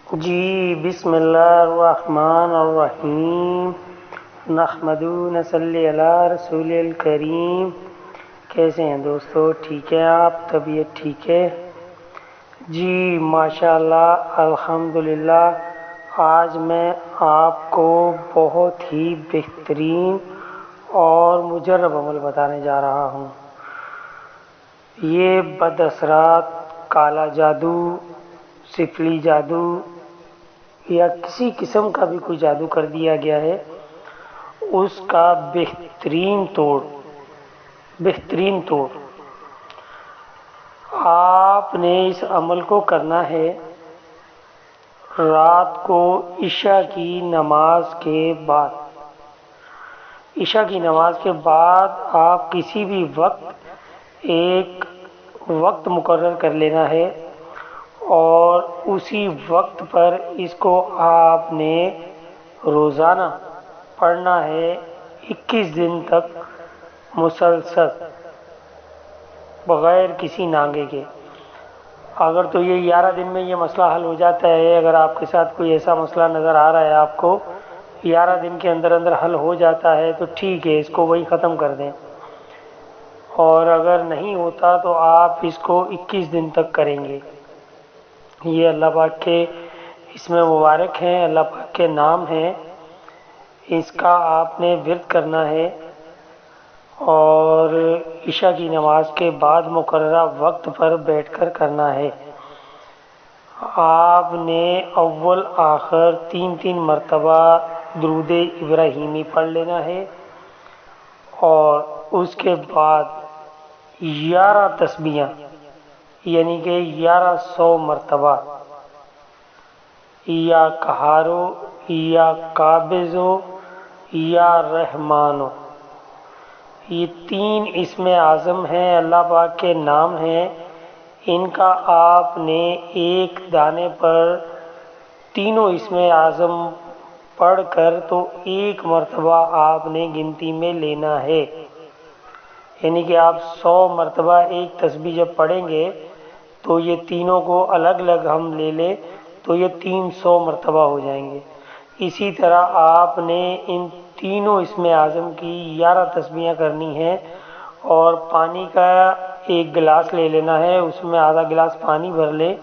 جی بسم اللہ الرحمن الرحیم نحمدو نصلی علی رسول الکریم۔ کیسے ہیں دوستو؟ ٹھیک ہے آپ؟ طبیعت ٹھیک ہے؟ جی ماشاءاللہ الحمدللہ۔ آج میں آپ کو بہت ہی بہترین اور مجرب عمل بتانے جا رہا ہوں۔ یہ بد اثرات، کالا جادو، سفلی جادو یا کسی قسم کا بھی کوئی جادو کر دیا گیا ہے، اس کا بہترین توڑ آپ نے اس عمل کو کرنا ہے۔ رات کو عشاء کی نماز کے بعد آپ کسی بھی ایک وقت مقرر کر لینا ہے، اور اسی وقت پر اس کو آپ نے روزانہ پڑھنا ہے 21 دن تک مسلسل، بغیر کسی ناغے کے۔ اگر تو یہ 11 دن میں یہ مسئلہ حل ہو جاتا ہے، اگر آپ کے ساتھ کوئی ایسا مسئلہ نظر آ رہا ہے آپ کو 11 دن کے اندر حل ہو جاتا ہے، تو ٹھیک ہے، اس کو وہی ختم کر دیں، اور اگر نہیں ہوتا تو آپ اس کو 21 دن تک کریں گے۔ یہ اللہ پاک کے اس میں مبارک ہیں، اللہ پاک کے نام ہیں، اس کا آپ نے ورد کرنا ہے، اور عشاء کی نماز کے بعد مقررہ وقت پر بیٹھ کر کرنا ہے۔ آپ نے اول آخر 3 مرتبہ درود ابراہیمی پڑھ لینا ہے، اور اس کے بعد 11 تسبیحاں یعنی کہ 1100 مرتبہ یا کہارو یا قابضو یا رحمانو، یہ 3 اسم اعظم ہیں، اللہ پاک کے نام ہیں، ان کا آپ نے ایک دانے پر تینوں اسم اعظم پڑھ کر تو 1 مرتبہ آپ نے گنتی میں لینا ہے، یعنی کہ آپ 100 مرتبہ ایک تسبیح جب پڑھیں گے تو یہ تینوں کو الگ الگ ہم لے لیں تو یہ 300 مرتبہ ہو جائیں گے۔ اسی طرح آپ نے ان تینوں اسم اعظم کی 11 تسبیحاں کرنی ہیں، اور پانی کا ایک گلاس لے لینا ہے، اس میں آدھا گلاس پانی بھر لیں،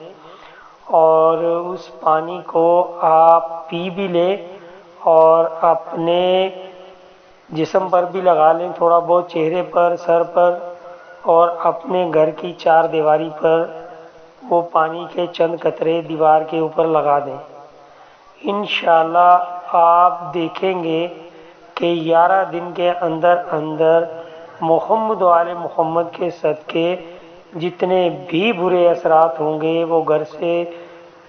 اور اس پانی کو آپ پی بھی لیں اور اپنے جسم پر بھی لگا لیں، تھوڑا بہت چہرے پر، سر پر، اور اپنے گھر کی 4 دیواری پر وہ پانی کے چند قطرے دیوار کے اوپر لگا دیں۔ انشاءاللہ آپ دیکھیں گے کہ 11 دن کے اندر محمد و آل محمد کے صدقے جتنے بھی برے اثرات ہوں گے وہ گھر سے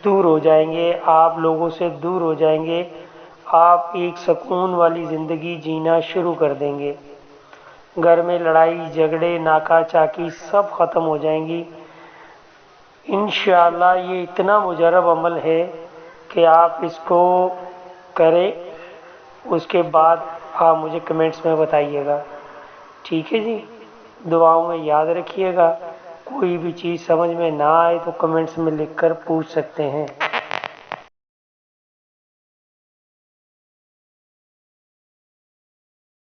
دور ہو جائیں گے، آپ لوگوں سے دور ہو جائیں گے، آپ ایک سکون والی زندگی جینا شروع کر دیں گے، گھر میں لڑائی جھگڑے ناکا چاکی سب ختم ہو جائیں گی۔ انشاءاللہ یہ اتنا مجرب عمل ہے کہ آپ اس کو کریں، اس کے بعد آپ مجھے کمنٹس میں بتائیے گا، ٹھیک ہے جی؟ دعاؤں میں یاد رکھیے گا، کوئی بھی چیز سمجھ میں نہ آئے تو کمنٹس میں لکھ کر پوچھ سکتے ہیں۔